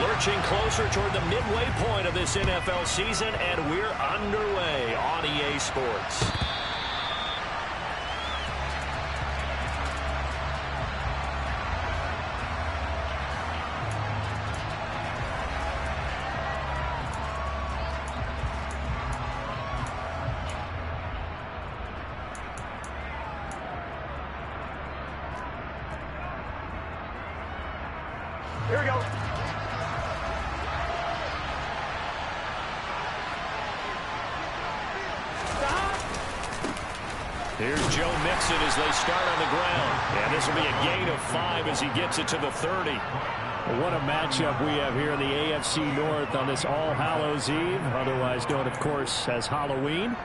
Lurching closer toward the midway point of this NFL season, and we're underway on EA Sports. Here we go. Here's Joe Mixon as they start on the ground. And this will be a gain of 5 as he gets it to the 30. What a matchup we have here in the AFC North on this All Hallows Eve, otherwise known, of course, as Halloween.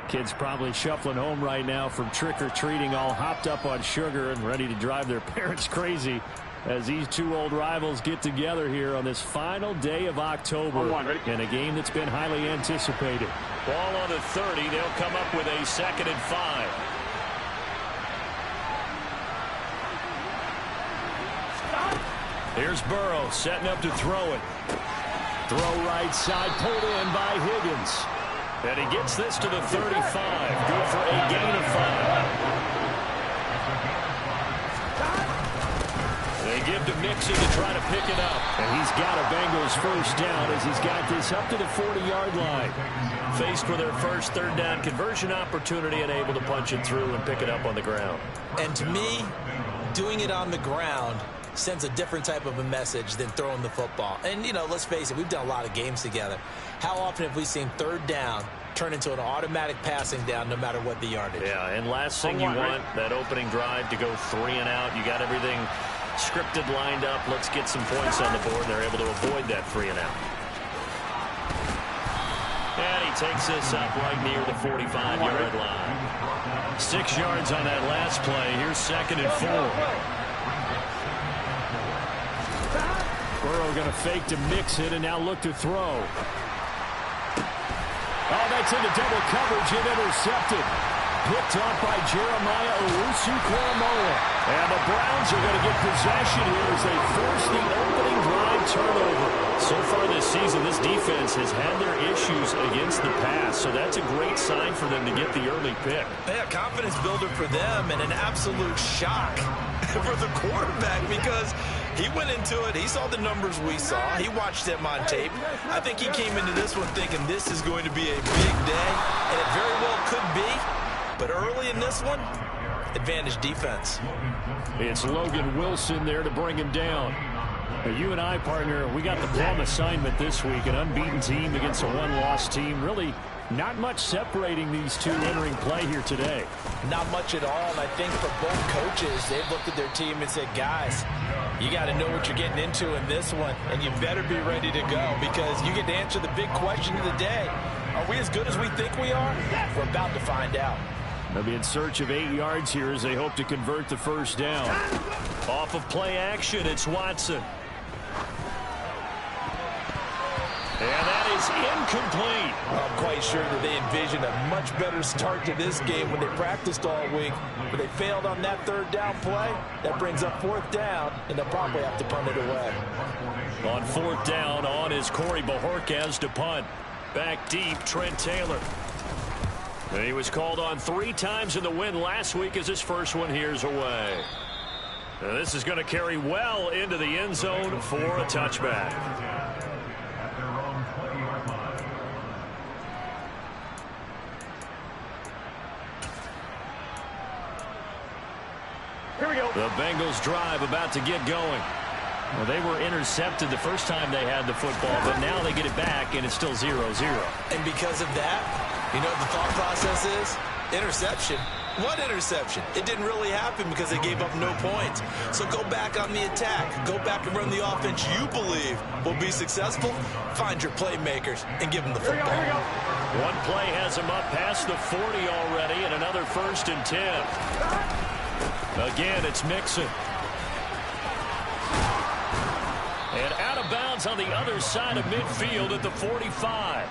Kids probably shuffling home right now from trick-or-treating, all hopped up on sugar and ready to drive their parents crazy as these two old rivals get together here on this final day of October in a game that's been highly anticipated. Ball on the 30. They'll come up with a 2nd and 5. Here's Burrow setting up to throw it. Throw right side, pulled in by Higgins. And he gets this to the 35. Good for a gain of 5. They give to Mixon to try to pick it up. And he's got a Bengals first down as he's got this up to the 40-yard line. Faced with their first 3rd down conversion opportunity and able to punch it through and pick it up on the ground. And to me, doing it on the ground sends a different type of a message than throwing the football. And, you know, let's face it, we've done a lot of games together. How often have we seen 3rd down turn into an automatic passing down no matter what the yardage? Yeah, and last thing you want, that opening drive to go 3 and out. You got everything scripted, lined up. Let's get some points on the board. They're able to avoid that 3 and out. And he takes this up right near the 45-yard line. 6 yards on that last play. Here's 2nd and 4. Burrow going to fake to Mixon and now look to throw. Oh, that's into double coverage and intercepted. Picked off by Jeremiah Owusu-Koramoah. And the Browns are going to get possession here as they force the opening drive turnover. So far this season, this defense has had their issues against the pass, so that's a great sign for them to get the early pick. Yeah, confidence builder for them and an absolute shock for the quarterback because he went into it. He saw the numbers we saw. He watched them on tape. I think he came into this one thinking this is going to be a big day, and it very well could be. But early in this one, advantage defense. It's Logan Wilson there to bring him down. Now, you and I, partner, we got the plum assignment this week. An unbeaten team against a one-loss team. Really not much separating these two entering play here today. Not much at all. And I think for both coaches, they've looked at their team and said, guys, you got to know what you're getting into in this one, and you better be ready to go because you get to answer the big question of the day. Are we as good as we think we are? We're about to find out. They'll be in search of 8 yards here as they hope to convert the first down. Off of play action, it's Watson. And that is incomplete. I'm quite sure that they envisioned a much better start to this game when they practiced all week. But they failed on that 3rd down play. That brings up 4th down, and they'll probably have to punt it away. On 4th down, on is Corey Bojorquez to punt. Back deep, Trent Taylor. And he was called on 3 times in the win last week as his first one here's away. Now this is going to carry well into the end zone for a touchback. Here we go. The Bengals drive about to get going. Well, they were intercepted the first time they had the football, but now they get it back, and it's still 0-0. And because of that, you know what the thought process is? Interception. What interception? It didn't really happen because they gave up no points. So go back on the attack. Go back and run the offense you believe will be successful. Find your playmakers and give them the football. Here we go. One play has him up past the 40 already, and another 1st and 10. Again, it's Mixon. And out of bounds on the other side of midfield at the 45.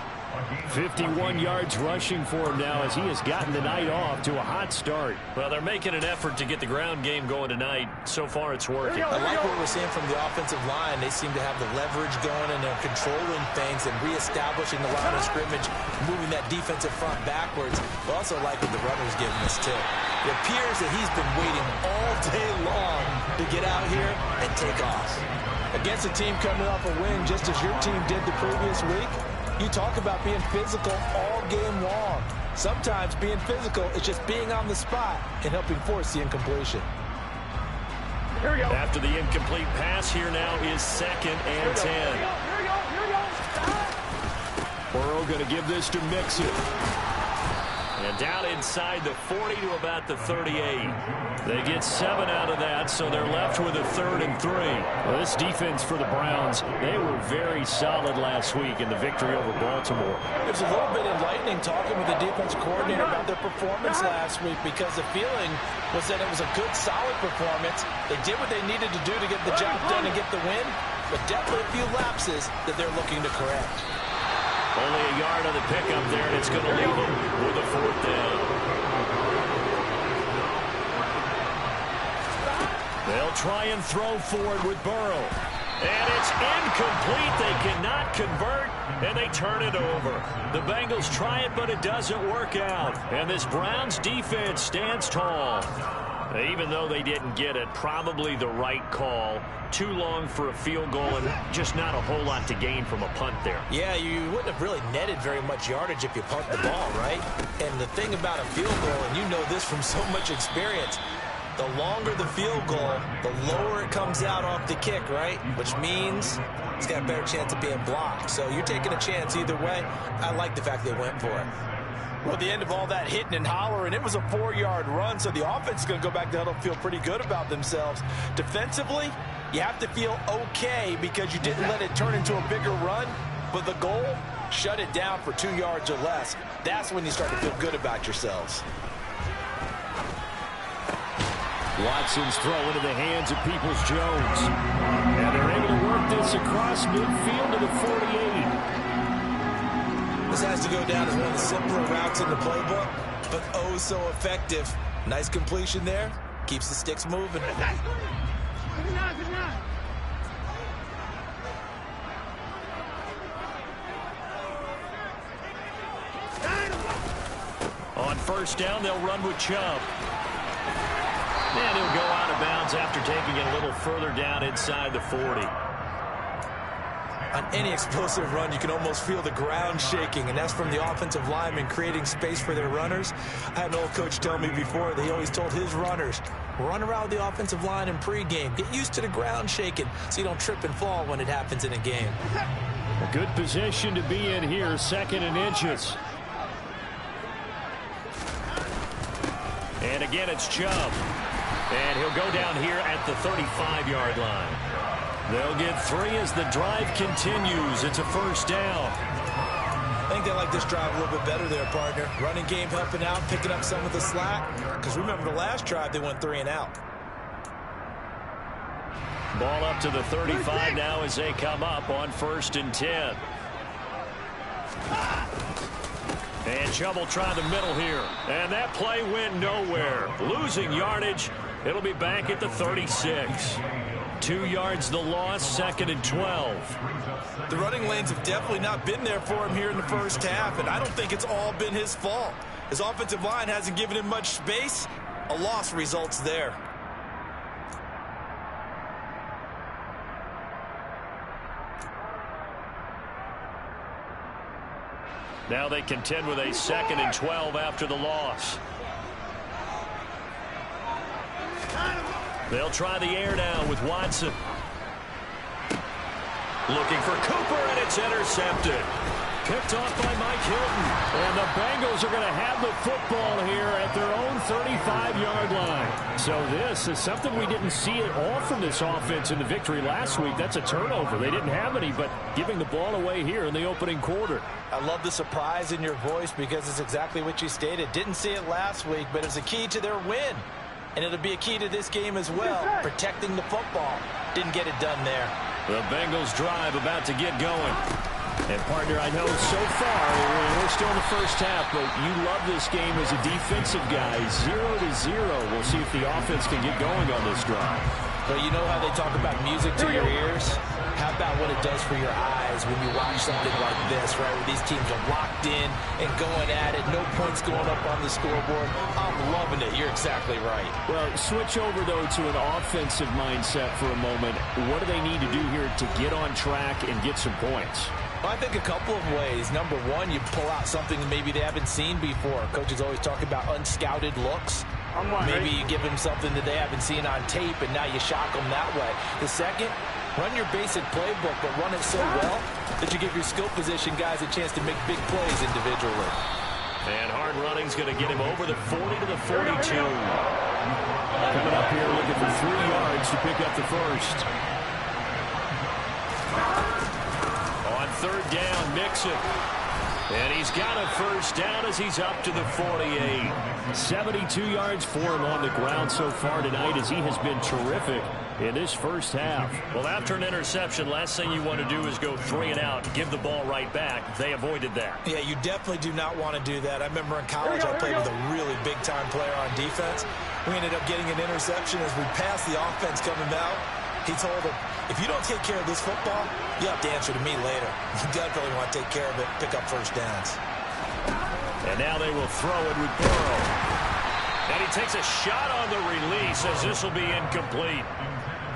51 yards rushing for him now as he has gotten the night off to a hot start. Well, they're making an effort to get the ground game going tonight. So far, it's working. I like what we're seeing from the offensive line. They seem to have the leverage going, and they're controlling things and reestablishing the line of scrimmage, moving that defensive front backwards. We also like what the runner's giving us, too. It appears that he's been waiting all day long to get out here and take off. Against a team coming off a win, just as your team did the previous week, you talk about being physical all game long. Sometimes being physical is just being on the spot and helping force the incompletion. Here we go. After the incomplete pass, here now is 2nd and 10. Burrow going to give this to Mixon. And down inside the 40 to about the 38. They get 7 out of that, so they're left with a 3rd and 3. Well, this defense for the Browns, they were very solid last week in the victory over Baltimore. It was a little bit enlightening talking with the defense coordinator about their performance last week, because the feeling was that it was a good, solid performance. They did what they needed to do to get the job done and get the win, but definitely a few lapses that they're looking to correct. Only a yard on the pickup there, and it's going to leave them with a 4th down. They'll try and throw forward with Burrow. And it's incomplete. They cannot convert, and they turn it over. The Bengals try it, but it doesn't work out. And this Browns defense stands tall. Even though they didn't get it, probably the right call. Too long for a field goal and just not a whole lot to gain from a punt there. Yeah, you wouldn't have really netted very much yardage if you punt the ball, right? And the thing about a field goal, and you know this from so much experience, the longer the field goal, the lower it comes out off the kick, right? Which means it's got a better chance of being blocked. So you're taking a chance either way. I like the fact they went for it. Well, at the end of all that hitting and hollering, it was a 4-yard run, so the offense is going to go back to huddle and feel pretty good about themselves. Defensively, you have to feel okay because you didn't let it turn into a bigger run, but the goal, shut it down for 2 yards or less. That's when you start to feel good about yourselves. Watson's throw into the hands of Peoples-Jones. And they're able to work this across midfield to the 48. This has to go down as one of the simpler routes in the playbook, but oh so effective. Nice completion there. Keeps the sticks moving. On 1st down, they'll run with Chubb. And he'll go out of bounds after taking it a little further down inside the 40. On any explosive run, you can almost feel the ground shaking, and that's from the offensive linemen creating space for their runners. I had an old coach tell me before, they always told his runners, run around the offensive line in pregame. Get used to the ground shaking so you don't trip and fall when it happens in a game. A good position to be in here, 2nd and inches. And again, it's Chubb. And he'll go down here at the 35-yard line. They'll get 3 as the drive continues. It's a 1st down. I think they like this drive a little bit better there, partner. Running game helping out, picking up some of the slack. Because remember, the last drive, they went 3 and out. Ball up to the 35 now as they come up on 1st and 10. And Chubb will try the middle here. And that play went nowhere. Losing yardage. It'll be back at the 36. 2 yards the loss, 2nd and 12. The running lanes have definitely not been there for him here in the first half, and I don't think it's all been his fault. His offensive line hasn't given him much space. A loss results there. Now they contend with a 2nd and 12 after the loss. They'll try the air now with Watson. Looking for Cooper, and it's intercepted. Picked off by Mike Hilton. And the Bengals are going to have the football here at their own 35-yard line. So this is something we didn't see at all from this offense in the victory last week. That's a turnover. They didn't have any, but giving the ball away here in the opening quarter. I love the surprise in your voice because it's exactly what you stated. Didn't see it last week, but it's a key to their win. And it'll be a key to this game as well, protecting the football. Didn't get it done there. The Bengals drive about to get going. And, partner, I know so far, we're still in the first half, but you love this game as a defensive guy. 0-0. We'll see if the offense can get going on this drive. But you know how they talk about music to your ears? How about what it does for your eyes when you watch something like this, right? Where these teams are locked in and going at it. No points going up on the scoreboard. I'm loving it. You're exactly right. Well, switch over, though, to an offensive mindset for a moment. What do they need to do here to get on track and get some points? Well, I think a couple of ways. Number one, you pull out something maybe they haven't seen before. Coaches always talk about unscouted looks. Maybe you give them something that they haven't seen on tape, and now you shock them that way. The second, run your basic playbook, but run it so well that you give your skill position guys a chance to make big plays individually. And hard running's going to get him over the 40 to the 42. Coming up here looking for 3 yards to pick up the first. On third down, Mixon. And he's got a first down as he's up to the 48. 72 yards for him on the ground so far tonight as he has been terrific in this first half. Well, after an interception, last thing you want to do is go 3 and out, give the ball right back. They avoided that. Yeah, you definitely do not want to do that. I remember in college I played with a really big-time player on defense. We ended up getting an interception as we passed the offense coming out. He told him, if you don't take care of this football, you have to answer to me later. You definitely want to take care of it, pick up first downs. And now they will throw it with Burrow. And he takes a shot on the release as this will be incomplete.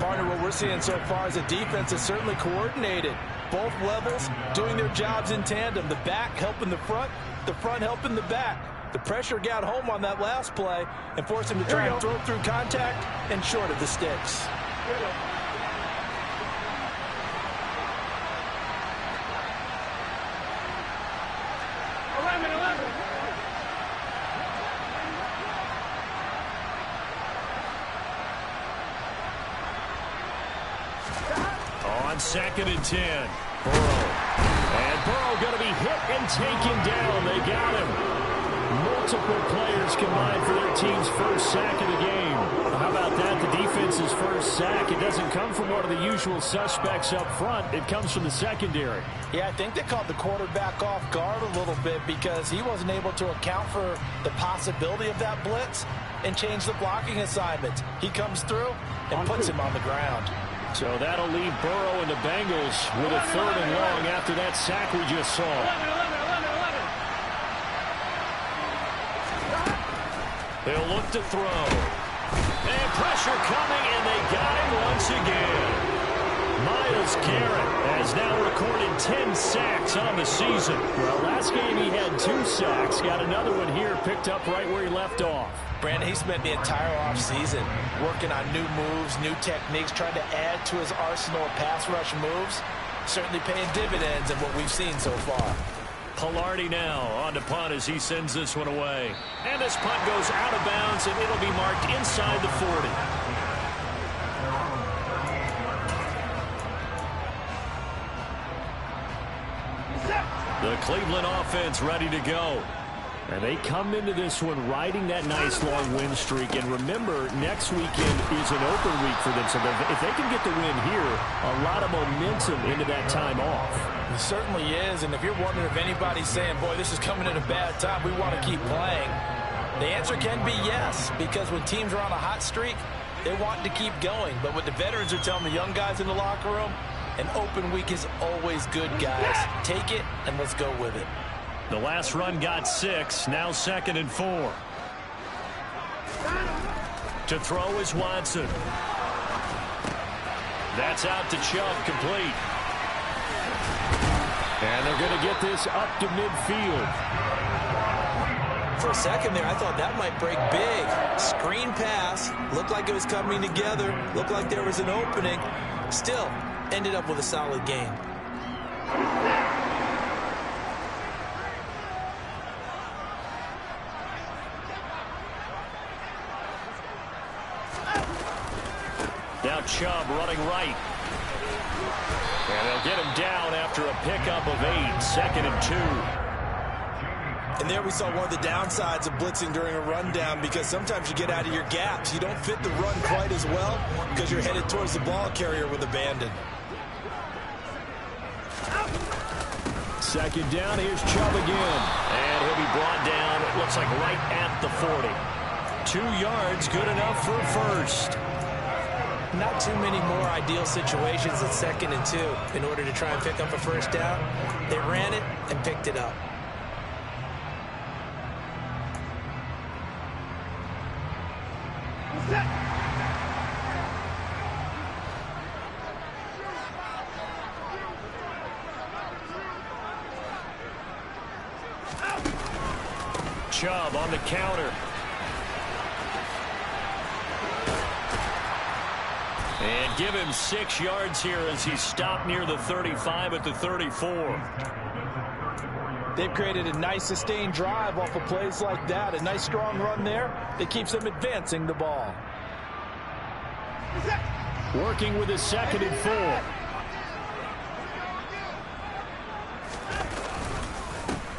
Partner, what we're seeing so far is a defense that's certainly coordinated. Both levels doing their jobs in tandem. The back helping the front helping the back. The pressure got home on that last play and forced him to try and throw through contact and short of the sticks. On 2nd and 10, Burrow. And Burrow going to be hit and taken down. They got him. Multiple players combined for their team's first sack of the game. How about that? The defense's first sack. It doesn't come from one of the usual suspects up front. It comes from the secondary. Yeah, I think they caught the quarterback off guard a little bit because he wasn't able to account for the possibility of that blitz and change the blocking assignment. He comes through and puts him on the ground. So that'll leave Burrow and the Bengals with a 3rd and long after that sack we just saw. They'll look to throw. And pressure coming, and they got him once again. Myles Garrett has now recorded 10 sacks on the season. Well, last game he had 2 sacks. Got another one here, picked up right where he left off. Brandon, he spent the entire offseason working on new moves, new techniques, trying to add to his arsenal of pass rush moves. Certainly paying dividends in what we've seen so far. Palardy now on to punt as he sends this one away. And this punt goes out of bounds, and it'll be marked inside the 40. The Cleveland offense ready to go. And they come into this one riding that nice long win streak. And remember, next weekend is an open week for them. So if they can get the win here, a lot of momentum into that time off. It certainly is. And if you're wondering if anybody's saying, boy, this is coming at a bad time, we want to keep playing, the answer can be yes. Because when teams are on a hot streak, they want to keep going. But what the veterans are telling the young guys in the locker room, an open week is always good, guys. Take it and let's go with it. The last run got 6. Now 2nd and 4. To throw is Watson. That's out to Chubb, complete. And they're going to get this up to midfield. For a second there, I thought that might break big. Screen pass. Looked like it was coming together. Looked like there was an opening. Still, ended up with a solid gain. Now Chubb running right. And they'll get him down after a pickup of 8. 2nd and 2. And there we saw one of the downsides of blitzing during a rundown, because sometimes you get out of your gaps. You don't fit the run quite as well because you're headed towards the ball carrier with abandon. Second down, here's Chubb again. And he'll be brought down, it looks like right at the 40. 2 yards, good enough for a first. Not too many more ideal situations than 2nd and 2 in order to try and pick up a first down. They ran it and picked it up. Chubb on the counter. And give him 6 yards here as he stopped near the 35 at the 34. They've created a nice sustained drive off of plays like that. A nice strong run there that keeps them advancing the ball. Working with his 2nd and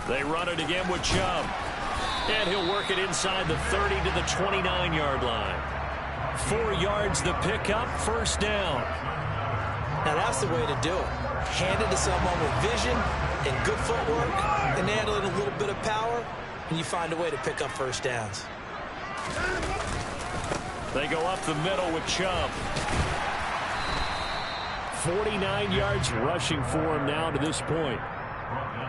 4. They run it again with Chubb. And he'll work it inside the 30 to the 29-yard line. 4 yards the pickup, first down. Now that's the way to do it. Hand it to someone with vision and good footwork, and handle it a little bit of power, and you find a way to pick up first downs. They go up the middle with Chubb. 49 yards rushing for him now to this point.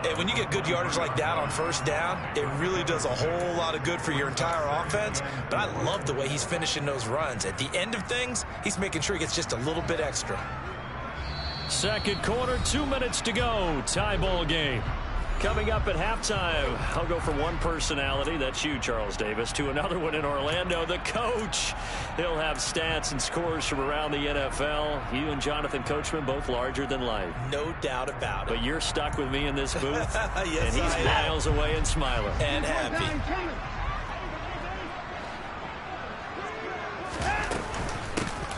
And when you get good yardage like that on first down, it really does a whole lot of good for your entire offense. But I love the way he's finishing those runs. At the end of things, he's making sure he gets just a little bit extra. Second quarter, 2 minutes to go. Tie ball game. Coming up at halftime, I'll go from one personality, that's you, Charles Davis, to another one in Orlando, the coach. He'll have stats and scores from around the NFL. You and Jonathan Coachman, both larger than life. No doubt about it. But you're stuck with me in this booth, yes, and he's miles away and smiling. And happy.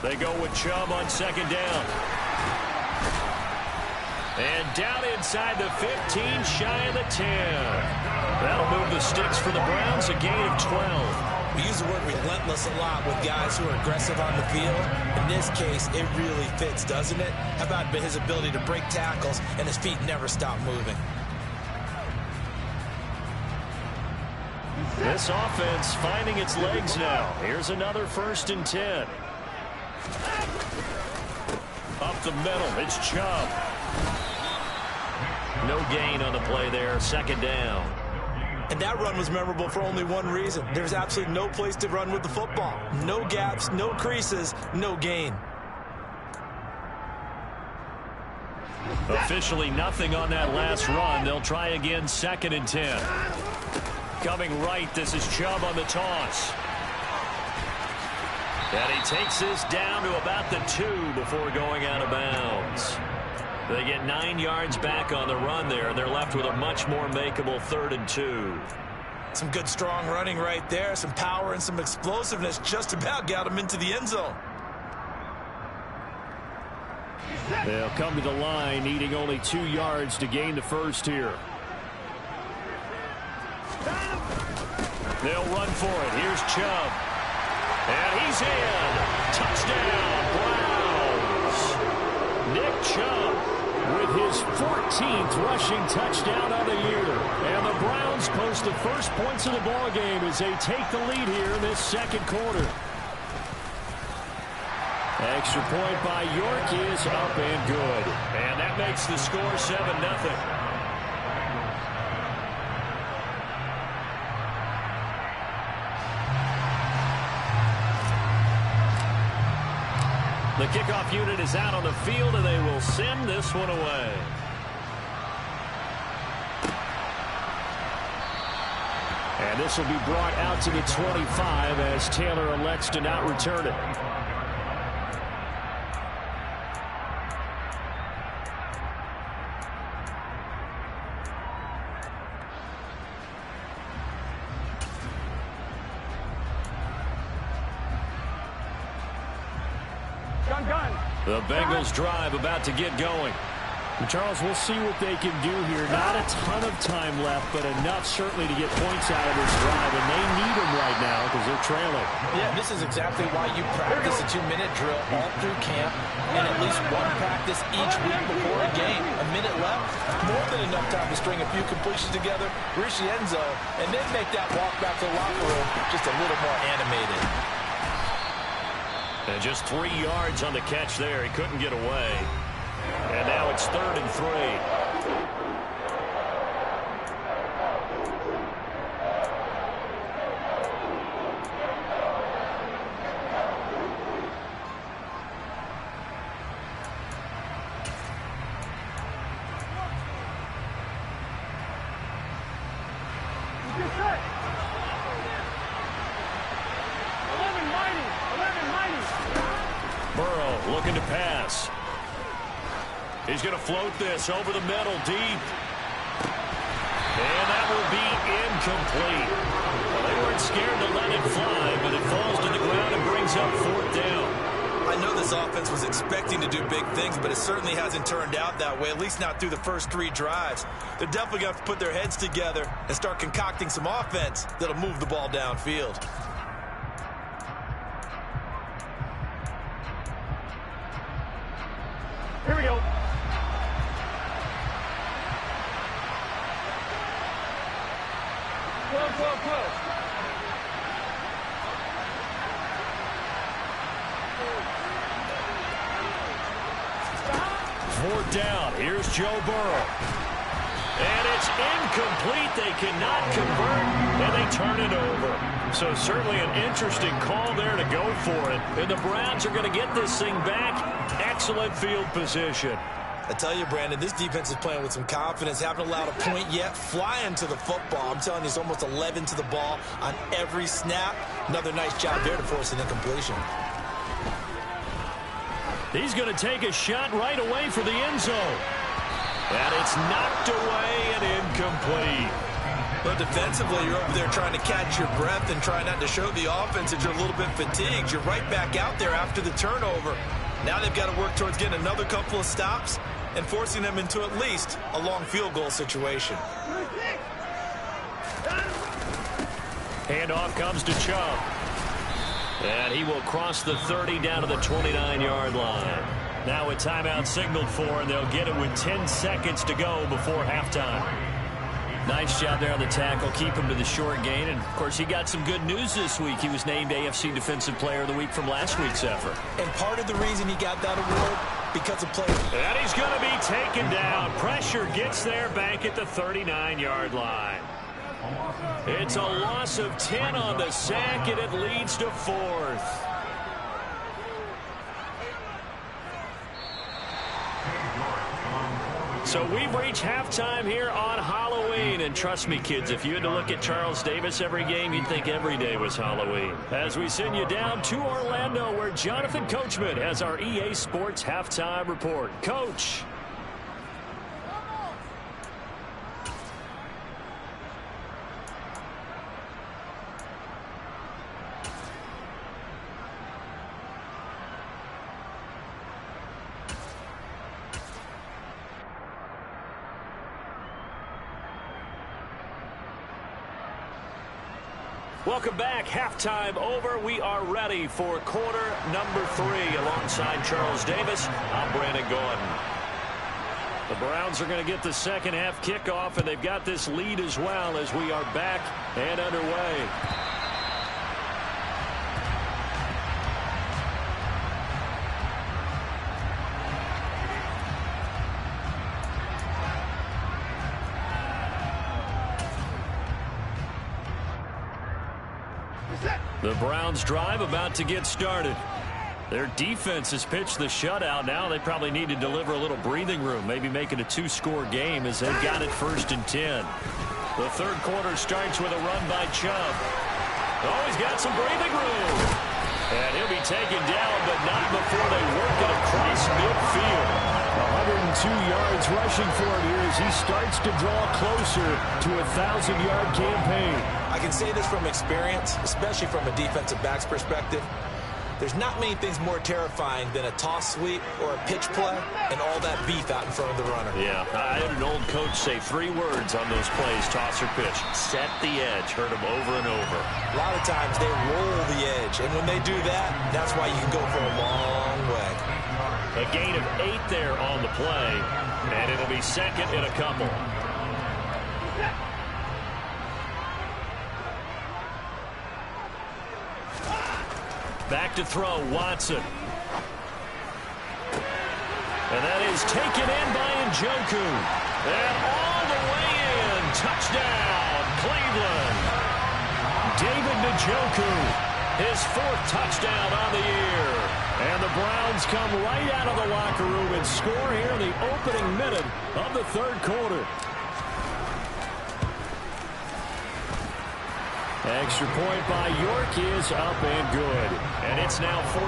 They go with Chubb on 2nd down. And down inside the 15, shy of the 10. That'll move the sticks for the Browns, a gain of 12. We use the word relentless a lot with guys who are aggressive on the field. In this case, it really fits, doesn't it? How about his ability to break tackles and his feet never stop moving? This offense finding its legs now. Here's another 1st and 10. Up the middle, it's Chubb. No gain on the play there, 2nd down. And that run was memorable for only one reason. There's absolutely no place to run with the football. No gaps, no creases, no gain. Officially nothing on that last run. They'll try again, 2nd and 10. Coming right, this is Chubb on the toss. And he takes this down to about the 2 before going out of bounds. They get 9 yards back on the run there. They're left with a much more makeable 3rd and 2. Some good strong running right there. Some power and some explosiveness just about got him into the end zone. They'll come to the line, needing only 2 yards to gain the first here. They'll run for it. Here's Chubb. And he's in. Touchdown, Browns. Nick Chubb with his 14th rushing touchdown of the year. And the Browns post the first points of the ball game as they take the lead here in this 2nd quarter. Extra point by York is up and good. And that makes the score 7-0. The kickoff unit is out on the field, and they will send this one away. And this will be brought out to the 25 as Taylor elects to not return it. The Bengals drive about to get going. Charles, we'll see what they can do here. Not a ton of time left, but enough certainly to get points out of this drive, and they need them right now because they're trailing. Yeah, this is exactly why you practice a 2-minute drill all through camp and at least one practice each week before a game. A minute left, more than enough time to string a few completions together, reach the end zone, and then make that walk back to the locker room just a little more animated. And just 3 yards on the catch there. He couldn't get away. And now it's 3rd and 3. Burrow looking to pass. He's going to float this over the middle deep. And that will be incomplete. Well, they weren't scared to let it fly, but it falls to the ground and brings up 4th down. I know this offense was expecting to do big things, but it certainly hasn't turned out that way, at least not through the first 3 drives. They're definitely going to have to put their heads together and start concocting some offense that'll move the ball downfield. Here we go. Fourth down. Here's Joe Burrow. And it's incomplete. They cannot convert, and they turn it over. So certainly an interesting call there to go for it. And the Browns are going to get this thing back. Excellent field position. I tell you, Brandon, this defense is playing with some confidence. Haven't allowed a point yet. Flying to the football. I'm telling you, it's almost 11 to the ball on every snap. Another nice job there to force an incompletion. He's going to take a shot right away for the end zone. And it's knocked away and incomplete. But defensively, you're over there trying to catch your breath and try not to show the offense that you're a little bit fatigued. You're right back out there after the turnover. Now they've got to work towards getting another couple of stops and forcing them into at least a long field goal situation. Handoff comes to Chubb. And he will cross the 30 down to the 29-yard line. Now a timeout signaled for, and they'll get it with 10 seconds to go before halftime. Nice job there on the tackle. Keep him to the short gain. And, of course, he got some good news this week. He was named AFC Defensive Player of the Week from last week's effort. And part of the reason he got that award, because of play. And he's going to be taken down. Pressure gets there back at the 39-yard line. It's a loss of 10 on the sack, and it leads to 4th. So we've reached halftime here on Halloween. And trust me, kids, if you had to look at Charles Davis every game, you'd think every day was Halloween. As we send you down to Orlando, where Jonathan Coachman has our EA Sports Halftime Report. Coach. Welcome back. Halftime over. We are ready for quarter number 3. Alongside Charles Davis, I'm Brandon Gordon. The Browns are going to get the second half kickoff, and they've got this lead as well as we are back and underway. The Browns drive about to get started. Their defense has pitched the shutout. Now they probably need to deliver a little breathing room, maybe make it a 2-score game as they've got it 1st and 10. The third quarter starts with a run by Chubb. Oh, he's got some breathing room. And he'll be taken down, but not before they work it across midfield. 102 yards rushing for him here as he starts to draw closer to a 1,000-yard campaign. I can say this from experience, especially from a defensive back's perspective. There's not many things more terrifying than a toss sweep or a pitch play and all that beef out in front of the runner. Yeah, I had an old coach say 3 words on those plays, toss or pitch. Set the edge. Heard him over and over. A lot of times they roll the edge, and when they do that, that's why you can go for a long way. A gain of 8 there on the play, and it'll be second in a couple. Back to throw, Watson. And that is taken in by Njoku. And all the way in. Touchdown, Cleveland. David Njoku, his 4th touchdown on the year. And the Browns come right out of the locker room and score here in the opening minute of the 3rd quarter. Extra point by York is up and good. And it's now 14-0.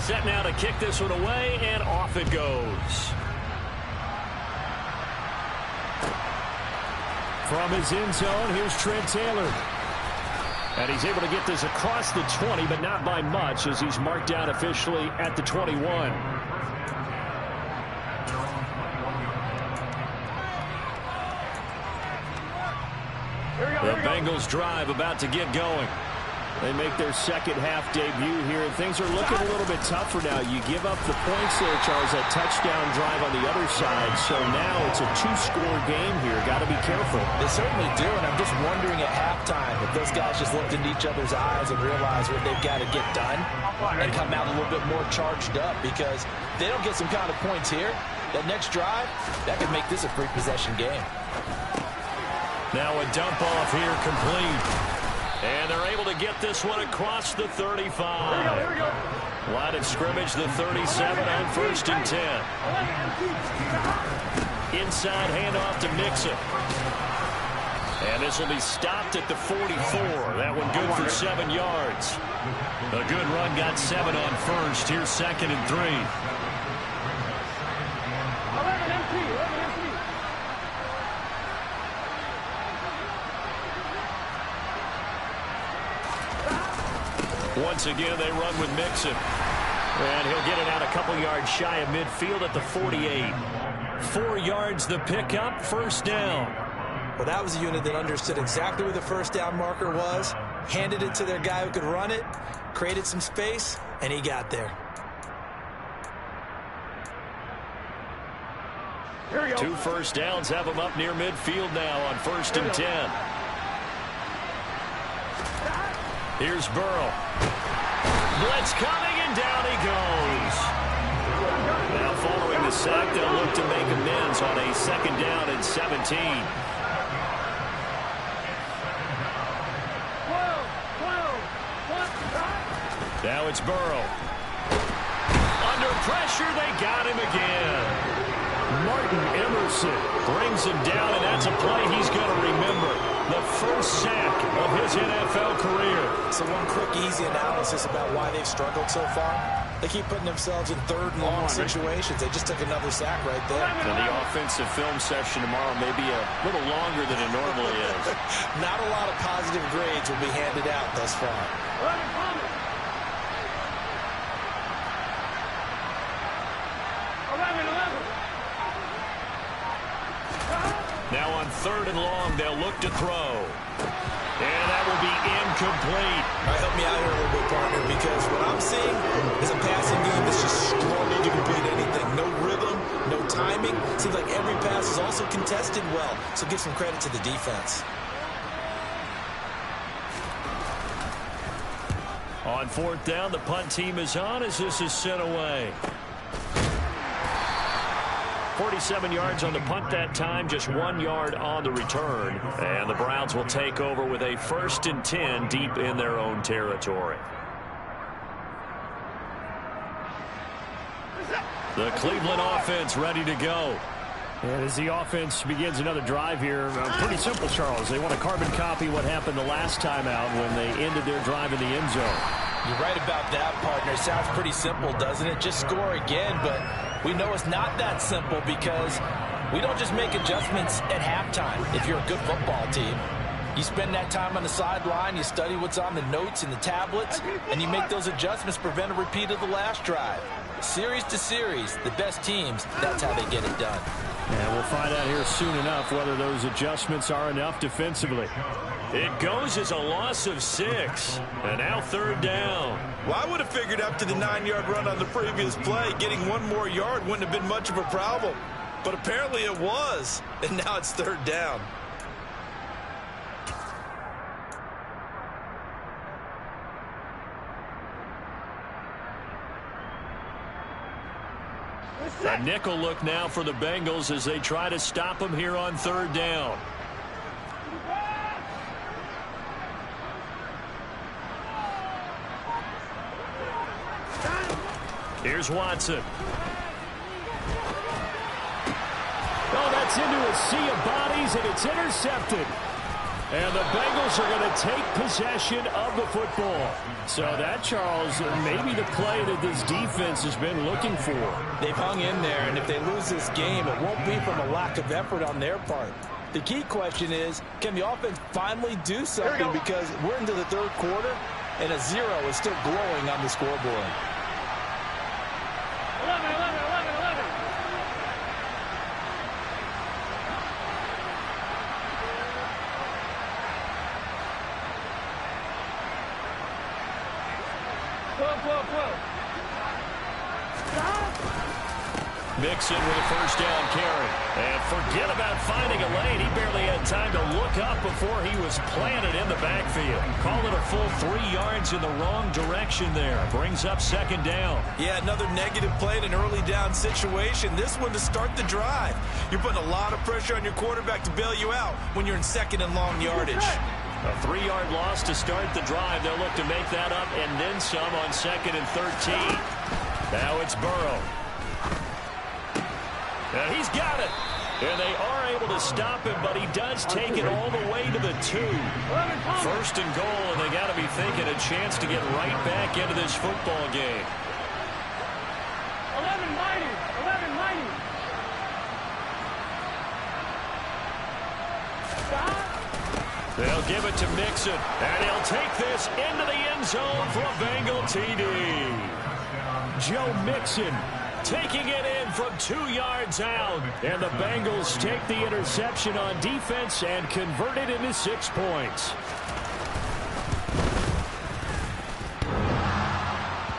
Set now to kick this one away, and off it goes. From his end zone, here's Trent Taylor. And he's able to get this across the 20, but not by much, as he's marked down officially at the 21. The Bengals drive about to get going. They make their second half debut here, and things are looking a little bit tougher now. You give up the points there, Charles, that touchdown drive on the other side. So now it's a 2-score game here. Got to be careful. They certainly do, and I'm just wondering at halftime if those guys just looked into each other's eyes and realized what they've got to get done and come out a little bit more charged up, because if they don't get some kind of points here, that next drive, that could make this a 3-possession game. Now a dump off here complete. And they're able to get this one across the 35. Here we go. Line of scrimmage, the 37 on 1st and 10. Inside handoff to Mixon. And this will be stopped at the 44. That one good for 7 yards. A good run, got 7 on 1st. Here's 2nd and 3. Once again, they run with Mixon. And he'll get it out a couple yards shy of midfield at the 48. 4 yards the pickup, 1st down. Well, that was a unit that understood exactly where the 1st down marker was, handed it to their guy who could run it, created some space, and he got there. Here we go. 2 first downs have them up near midfield now on 1st and 10. Here's Burrow. Blitz coming, and down he goes. Now following the sack, they'll look to make amends on a 2nd down and 17. Now it's Burrow. Under pressure, they got him again. Martin Emerson brings him down, and that's a play he's going to remember. The first sack of his NFL career. So one quick, easy analysis about why they've struggled so far. They keep putting themselves in 3rd and long situations. They just took another sack right there. And the offensive film session tomorrow may be a little longer than it normally is. Not a lot of positive grades will be handed out thus far. Now on 3rd and long, they'll look to throw. And that will be incomplete. All right, help me out here a little bit, partner, because what I'm seeing is a passing game that's just struggling to complete anything. No rhythm, no timing. Seems like every pass is also contested well, so give some credit to the defense. On 4th down, the punt team is on as this is sent away. 47 yards on the punt that time, just 1 yard on the return. And the Browns will take over with a 1st and 10 deep in their own territory. The Cleveland offense ready to go. And as the offense begins another drive here, pretty simple, Charles. They want to carbon copy what happened the last time out when they ended their drive in the end zone. You're right about that, partner. Sounds pretty simple, doesn't it? Just score again, but we know it's not that simple because We don't just make adjustments at halftime if you're a good football team. You spend that time on the sideline, you study what's on the notes and the tablets, and you make those adjustments to prevent a repeat of the last drive. Series to series, the best teams, that's how they get it done. And we'll find out here soon enough whether those adjustments are enough defensively. It goes as a loss of 6. And now 3rd down. Well, I would have figured after the 9-yard run on the previous play, getting 1 more yard wouldn't have been much of a problem. But apparently it was. And now it's 3rd down. A nickel look now for the Bengals as they try to stop him here on 3rd down. Here's Watson. Oh, that's into a sea of bodies, and it's intercepted. And the Bengals are going to take possession of the football. So that, Charles, maybe the play that this defense has been looking for. They've hung in there, and if they lose this game, it won't be from a lack of effort on their part. The key question is, can the offense finally do something? Because we're into the 3rd quarter, and a 0 is still glowing on the scoreboard. 11. Mixon with a 1st down carry. And forget about finding a lane. He barely had time to look up before he was planted in the backfield. Call it a full 3 yards in the wrong direction there. Brings up 2nd down. Yeah, another negative play in an early down situation. This one to start the drive. You're putting a lot of pressure on your quarterback to bail you out when you're in 2nd and long yardage. A 3-yard loss to start the drive. They'll look to make that up and then some on 2nd and 13. Now it's Burrow. And he's got it. And they are able to stop him, but he does take it all the way to the 2. 1st and goal, and they got to be thinking a chance to get right back into this football game. 11 mighty. They'll give it to Mixon, and he'll take this into the end zone for a Bengal TD. Joe Mixon taking it in from 2 yards out. And the Bengals take the interception on defense and convert it into 6 points.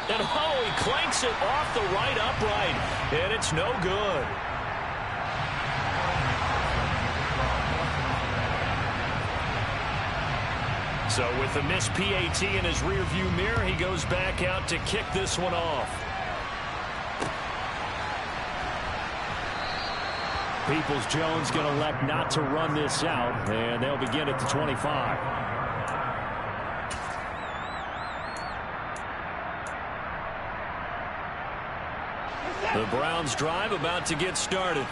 And he clanks it off the right upright, and it's no good. So with the missed PAT in his rearview mirror, he goes back out to kick this one off. Peoples-Jones going to elect not to run this out, and they'll begin at the 25. The Browns drive about to get started.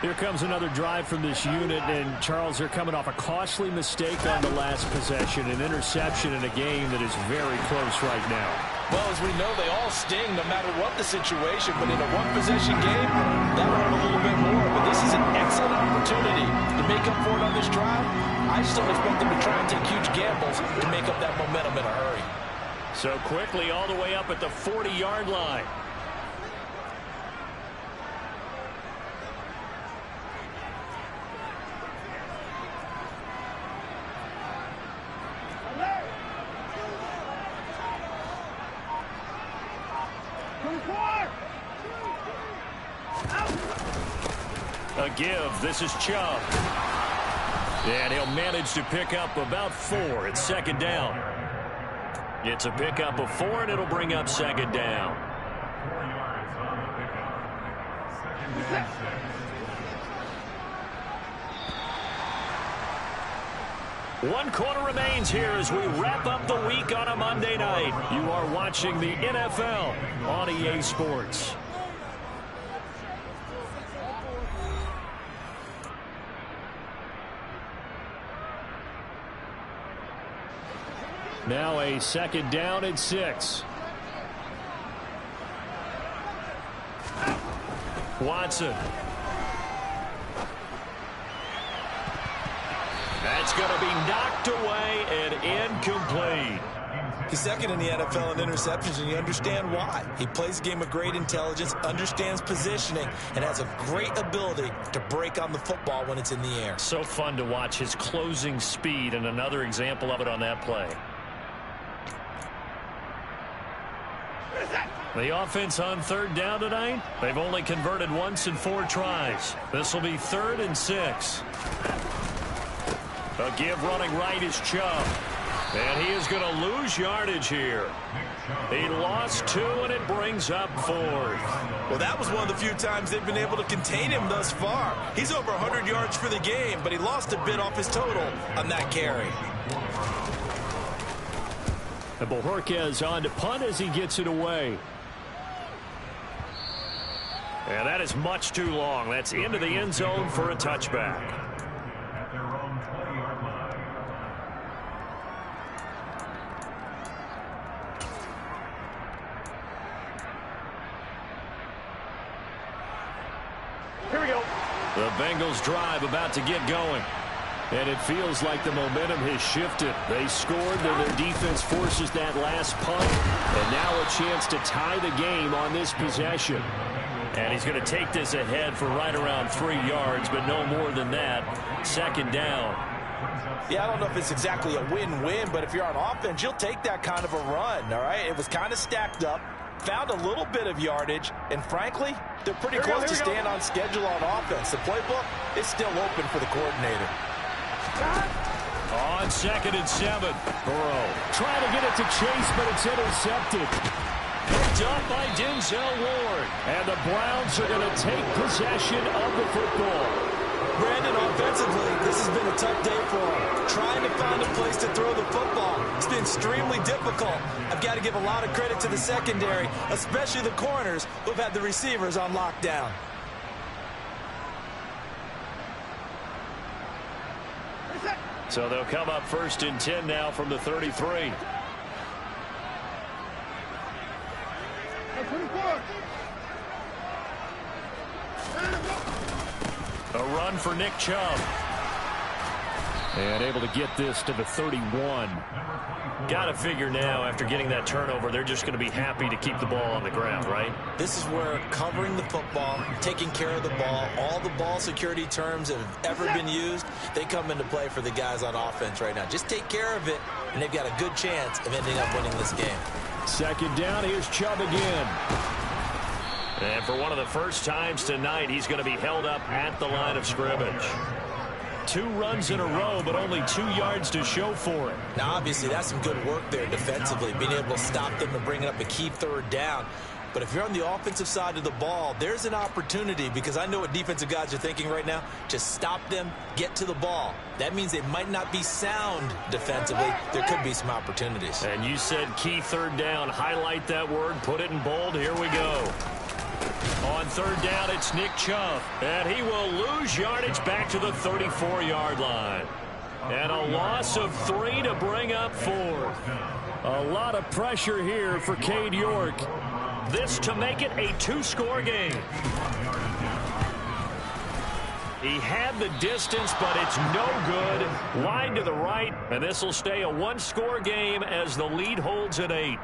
Here comes another drive from this unit, and Charles, they're coming off a costly mistake on the last possession, an interception in a game that is very close right now. Well, as we know, they all sting no matter what the situation, but in a one-possession game, that'll hurt a little bit more. But this is an excellent opportunity to make up for it on this drive. I just don't expect them to try and take huge gambles to make up that momentum in a hurry. So quickly all the way up at the 40-yard line. A give. This is Chubb. And he'll manage to pick up about 4. It's 2nd down. It's a pickup of 4, and it'll bring up 2nd down. One quarter remains here as we wrap up the week on a Monday night. You are watching the NFL on EA Sports. Now a 2nd down and 6. Watson. That's going to be knocked away and incomplete. He's second in the NFL in interceptions, and you understand why. He plays a game of great intelligence, understands positioning, and has a great ability to break on the football when it's in the air. So fun to watch his closing speed, and another example of it on that play. The offense on third down tonight, they've only converted once in 4 tries. This will be 3rd and 6. A give running right is Chubb. And he is going to lose yardage here. He lost 2, and it brings up 4th. Well, that was one of the few times they've been able to contain him thus far. He's over 100 yards for the game, but he lost a bit off his total on that carry. And Bojorquez on to punt as he gets it away. And that is much too long. That's into the end zone for a touchback. The Bengals drive about to get going. And it feels like the momentum has shifted. They scored, then their defense forces that last punt. And now a chance to tie the game on this possession. And he's going to take this ahead for right around 3 yards, but no more than that. 2nd down. Yeah, I don't know if it's exactly a win-win, but if you're on offense, you'll take that kind of a run, all right? It was kind of stacked up. Found a little bit of yardage, and frankly, they're pretty close to staying on schedule on offense. The playbook is still open for the coordinator. On 2nd and 7. Burrow trying to get it to Chase, but it's intercepted. Picked up by Denzel Ward. And the Browns are going to take possession of the football. Brandon, offensively, this has been a tough day for him. Trying to find a place to throw the football. It's been extremely difficult. I've got to give a lot of credit to the secondary, especially the corners who've had the receivers on lockdown. So they'll come up 1st and 10 now from the 33. A run for Nick Chubb. And able to get this to the 31. Got to figure now, after getting that turnover, they're just going to be happy to keep the ball on the ground, right? This is where covering the football, taking care of the ball, all the ball security terms that have ever been used, they come into play for the guys on offense right now. Just take care of it, and they've got a good chance of ending up winning this game. 2nd down, here's Chubb again. And for one of the first times tonight, he's going to be held up at the line of scrimmage. 2 runs in a row, but only 2 yards to show for it. Now, obviously, that's some good work there defensively, being able to stop them and bring up a key 3rd down. But if you're on the offensive side of the ball, there's an opportunity, because I know what defensive guys are thinking right now. Just stop them, get to the ball. That means they might not be sound defensively. There could be some opportunities. And you said key 3rd down. Highlight that word, put it in bold. Here we go. On 3rd down, it's Nick Chubb. And he will lose yardage back to the 34-yard line. And a loss of 3 to bring up 4th. A lot of pressure here for Cade York. This to make it a 2-score game. He had the distance, but it's no good. Wide to the right, and this will stay a 1-score game as the lead holds at 8.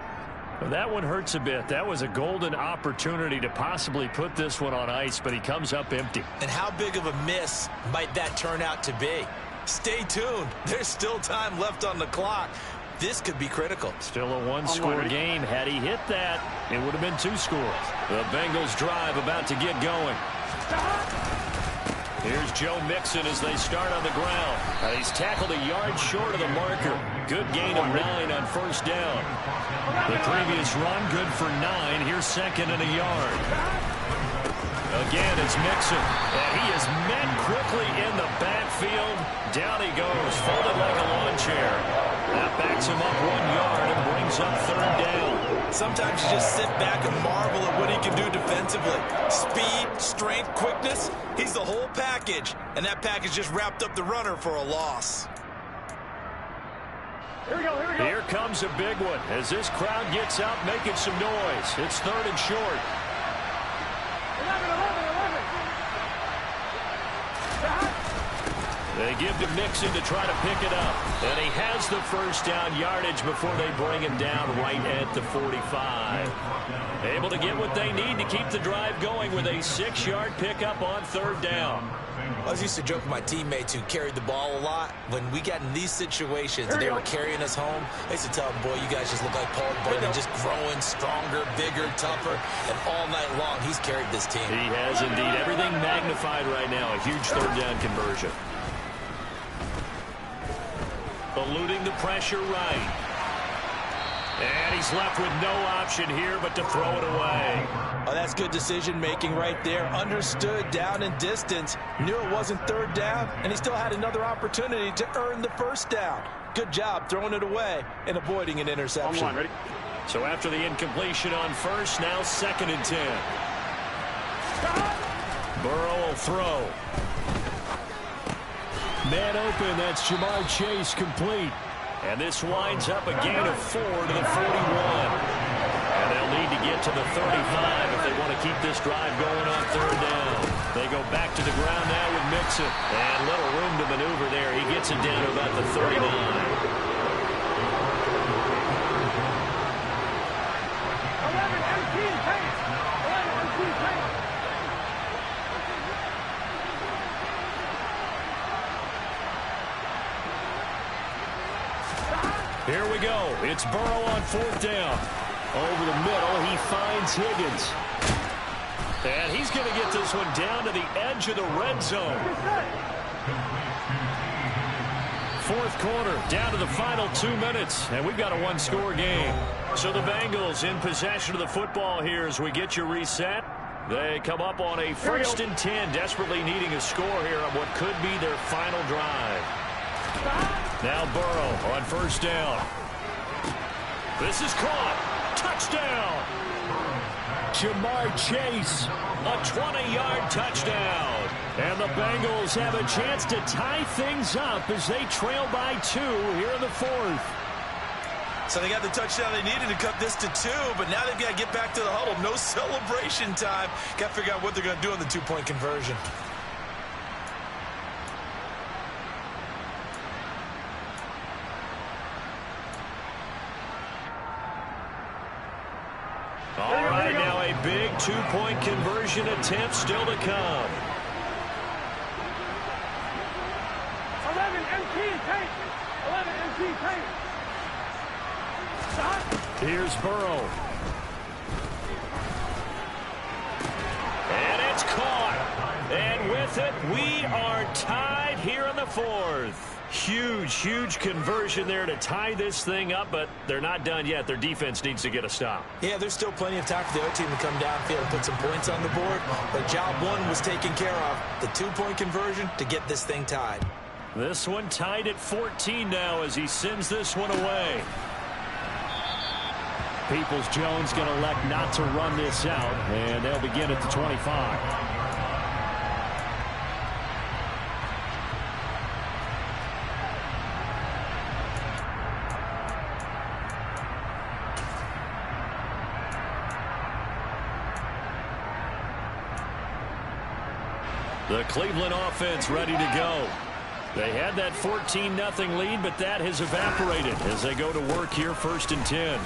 That one hurts a bit. That was a golden opportunity to possibly put this one on ice, but he comes up empty. And how big of a miss might that turn out to be? Stay tuned. There's still time left on the clock. This could be critical. Still a 1-score game. Had he hit that, it would have been 2 scores. The Bengals drive about to get going. Here's Joe Mixon as they start on the ground. He's tackled a yard short of the marker. Good gain of 9 on 1st down. The previous run, good for 9. Here's 2nd and a yard. Again, it's Mixon. And he is met quickly in the backfield. Down he goes, folded like a lawn chair. That backs him up 1 yard and brings up 3rd down. Sometimes you just sit back and marvel at what he can do defensively. Speed, strength, quickness. He's the whole package. And that package just wrapped up the runner for a loss. Here comes a big one as this crowd gets out making some noise. It's 3rd and short. They give to Mixon to try to pick it up. And he has the first down yardage before they bring him down right at the 45. Able to get what they need to keep the drive going with a 6-yard pickup on third down. I was used to joke with my teammates who carried the ball a lot. When we got in these situations and they were carrying us home, I used to tell them, boy, you guys just look like Paul Bunyan, just growing stronger, bigger, tougher. And all night long, he's carried this team. He has indeed. Everything magnified right now. A huge third down conversion. Eluding the pressure right. And he's left with no option here but to throw it away. Oh, that's good decision-making right there. Understood down and distance. Knew it wasn't third down, and he still had another opportunity to earn the first down. Good job throwing it away and avoiding an interception. On one, ready? So after the incompletion on first, now 2nd and 10. Burrow will throw. Man open, that's Jamar Chase complete. And this winds up a gain of 4 to the 41. And they'll need to get to the 35 if they want to keep this drive going on third down. They go back to the ground now with Mixon. And little room to maneuver there. He gets it down to about the 39. Here we go. It's Burrow on 4th down. Over the middle, he finds Higgins. And he's going to get this one down to the edge of the red zone. 4th quarter, down to the final 2 minutes, and we've got a 1-score game. So the Bengals in possession of the football here as we get you reset. They come up on a 1st and 10, desperately needing a score here on what could be their final drive. Now Burrow on 1st down. This is caught. Touchdown. Jamar Chase, a 20-yard touchdown. And the Bengals have a chance to tie things up as they trail by 2 here in the 4th. So they got the touchdown they needed to cut this to 2, but now they've got to get back to the huddle. No celebration time. Got to figure out what they're going to do on the 2-point conversion. All right, now a big 2-point conversion attempt still to come. 11 MT tape. 11 MT tape. Here's Burrow. And it's caught. And with it, we are tied here in the 4th. Huge conversion there to tie this thing up, but they're not done yet. Their defense needs to get a stop. Yeah, there's still plenty of time for the other team to come downfield and put some points on the board, but job 1 was taken care of. The 2-point conversion to get this thing tied. This one tied at 14 now as he sends this one away. Peoples-Jones going to elect not to run this out, and they'll begin at the 25. The Cleveland offense ready to go. They had that 14-0 lead, but that has evaporated as they go to work here 1st and 10.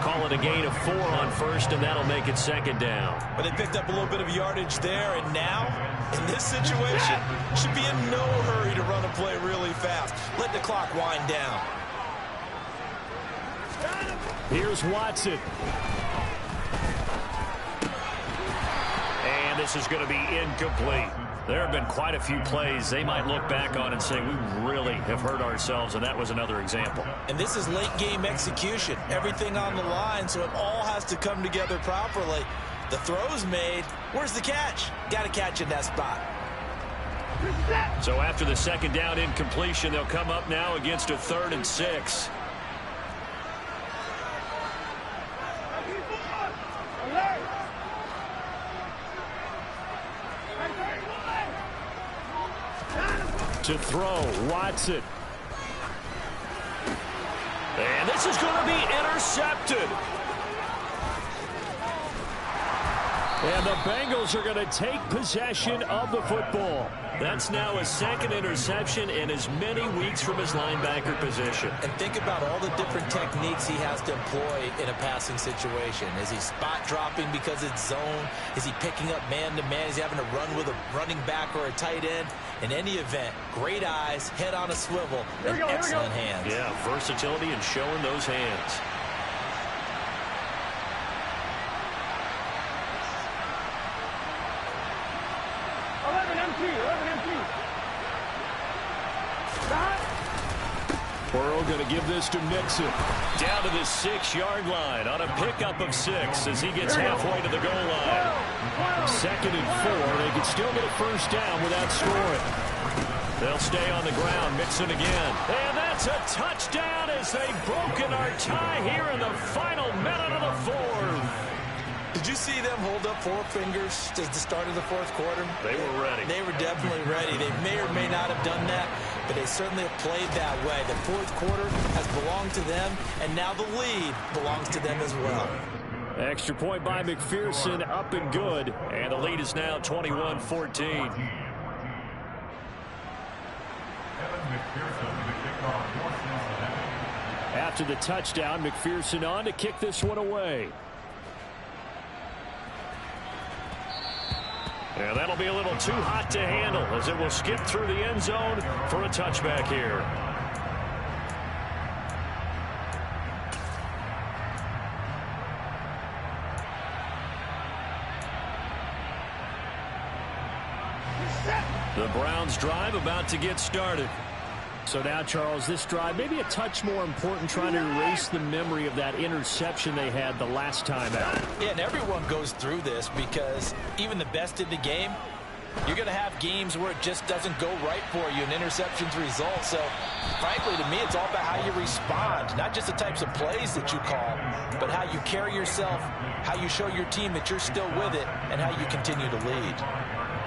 Call it a gain of 4 on 1st, and that'll make it 2nd down. But they picked up a little bit of yardage there, and now, in this situation, should be in no hurry to run a play really fast. Let the clock wind down. Here's Watson. And this is going to be incomplete. There have been quite a few plays they might look back on and say, we really have hurt ourselves, and that was another example. And this is late-game execution. Everything on the line, so it all has to come together properly. The throw's made. Where's the catch? Got to catch in that spot. So after the 2nd down incompletion, they'll come up now against a 3rd and 6. To throw, Watson. And this is going to be intercepted. And the Bengals are going to take possession of the football. That's now his second interception in as many weeks from his linebacker position. And think about all the different techniques he has to employ in a passing situation. Is he spot dropping because it's zone? Is he picking up man-to-man? Is he having to run with a running back or a tight end? In any event, great eyes, head on a swivel, and excellent hands. Yeah, versatility and showing those hands. Burrow going to give this to Mixon. Down to the 6-yard line on a pickup of 6 as he gets halfway to the goal line. 2nd and 4. They can still get a first down without scoring. They'll stay on the ground. Mixon again. And that's a touchdown as they've broken our tie here in the final minute of the fourth. Did you see them hold up 4 fingers at the start of the fourth quarter? They were ready. They were definitely ready. They may or may not have done that, but they certainly have played that way. The fourth quarter has belonged to them, and now the lead belongs to them as well. Extra point by McPherson, up and good. And the lead is now 21-14. After the touchdown, McPherson on to kick this one away. Yeah, that'll be a little too hot to handle as it will skip through the end zone for a touchback here. The Browns drive about to get started. So now, Charles, this drive maybe a touch more important, trying to erase the memory of that interception they had the last time out. Yeah, and everyone goes through this because even the best in the game, you're going to have games where it just doesn't go right for you, and interceptions result. So, frankly, to me, it's all about how you respond, not just the types of plays that you call, but how you carry yourself, how you show your team that you're still with it, and how you continue to lead.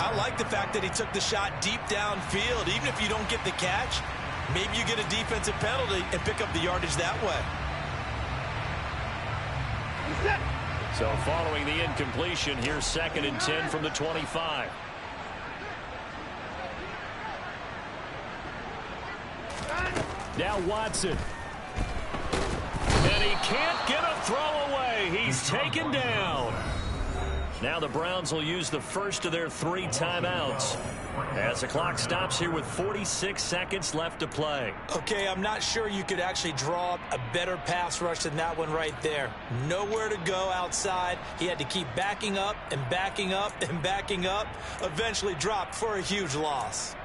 I like the fact that he took the shot deep downfield. Even if you don't get the catch, maybe you get a defensive penalty and pick up the yardage that way. So following the incompletion, here's 2nd and 10 from the 25. Now Watson. And he can't get a throw away. He's taken down. Now the Browns will use the first of their 3 timeouts as the clock stops here with 46 seconds left to play. Okay, I'm not sure you could actually draw up a better pass rush than that one right there. Nowhere to go outside. He had to keep backing up and backing up and backing up. Eventually dropped for a huge loss.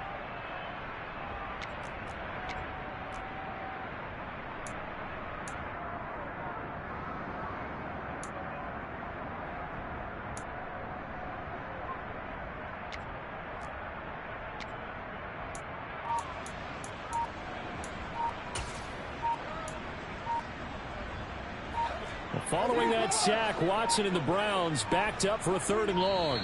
Following that sack, Watson and the Browns backed up for a 3rd and long.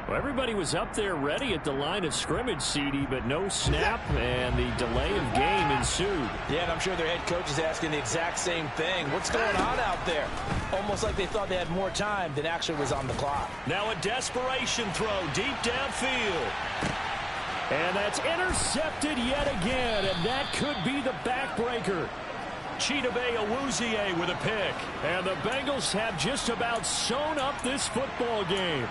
Well, everybody was up there ready at the line of scrimmage, CD, but no snap, and the delay of game ensued. Yeah, and I'm sure their head coach is asking the exact same thing. What's going on out there? Almost like they thought they had more time than actually was on the clock. Now a desperation throw deep downfield. And that's intercepted yet again, and that could be the backbreaker. Chidobe Awuzie with a pick. And the Bengals have just about sewn up this football game.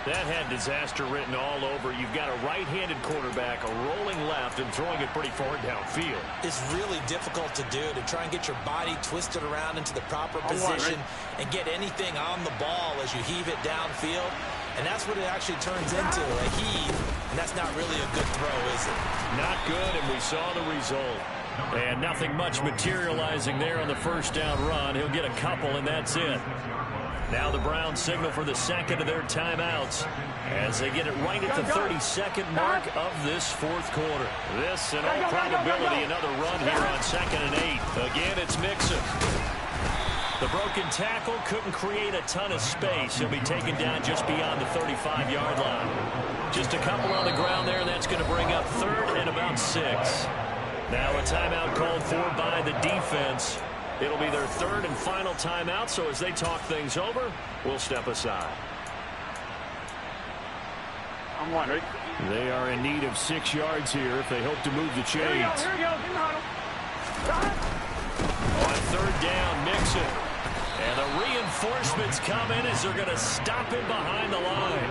That had disaster written all over. You've got a right-handed quarterback, a rolling left, and throwing it pretty far downfield. It's really difficult to do, to try and get your body twisted around into the proper position and get anything on the ball as you heave it downfield. And that's what it actually turns into, a heave. And that's not really a good throw, is it? Not good, and we saw the result. And nothing much materializing there on the first down run. He'll get a couple, and that's it. Now the Browns signal for the 2nd of their timeouts as they get it right at the 32nd mark of this 4th quarter. This, in all probability, another run here on 2nd and 8. Again, it's Mixon. The broken tackle couldn't create a ton of space. He'll be taken down just beyond the 35-yard line. Just a couple on the ground there. That's going to bring up 3rd and about 6. Now a timeout called for by the defense It'll be their third and final timeout, so as they talk things over, we'll step aside. I'm one, ready? They are in need of 6 yards here if they hope to move the chains. Here we go. In the huddle. On third down, Mixon. And the reinforcements come in as they're going to stop him behind the line.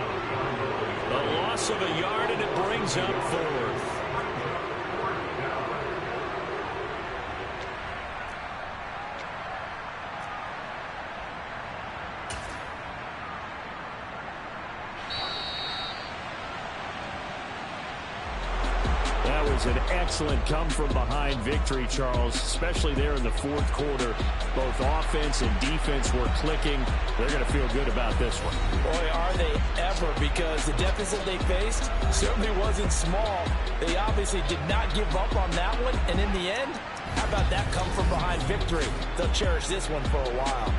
A loss of a yard, and it brings up fourth. That was an excellent come-from-behind victory, Charles, especially there in the fourth quarter. Both offense and defense were clicking. They're going to feel good about this one. Boy, are they ever, because the deficit they faced certainly wasn't small. They obviously did not give up on that one, and in the end, how about that come-from-behind victory? They'll cherish this one for a while.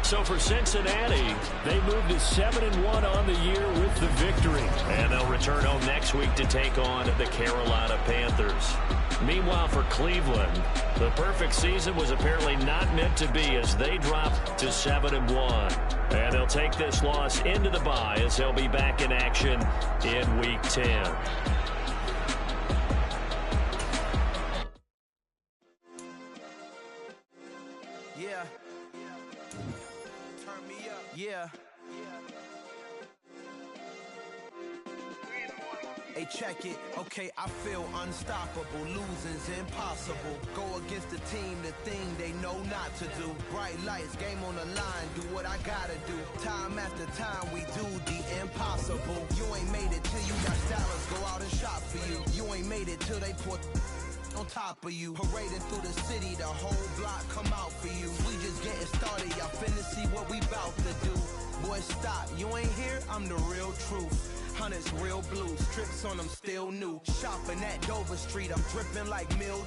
So for Cincinnati, they moved to 7-1 on the year with the victory. And they'll return home next week to take on the Carolina Panthers. Meanwhile, for Cleveland, the perfect season was apparently not meant to be as they dropped to 7-1. And they'll take this loss into the bye as they'll be back in action in Week 10. Yeah. Turn me up. Yeah. Hey, check it. Okay, I feel unstoppable. Losing's impossible. Go against the team, the thing they know not to do. Bright lights, game on the line. Do what I gotta do. Time after time, we do the impossible. You ain't made it till you got stylists go out and shop for you. You ain't made it till they put on top of you. Parading through the city, the whole block come out for you. We just getting started, y'all finna see what we bout to do. Boy, stop, you ain't here, I'm the real truth. Hunters real blue, strips on them still new. Shopping at Dover Street, I'm dripping like mildew.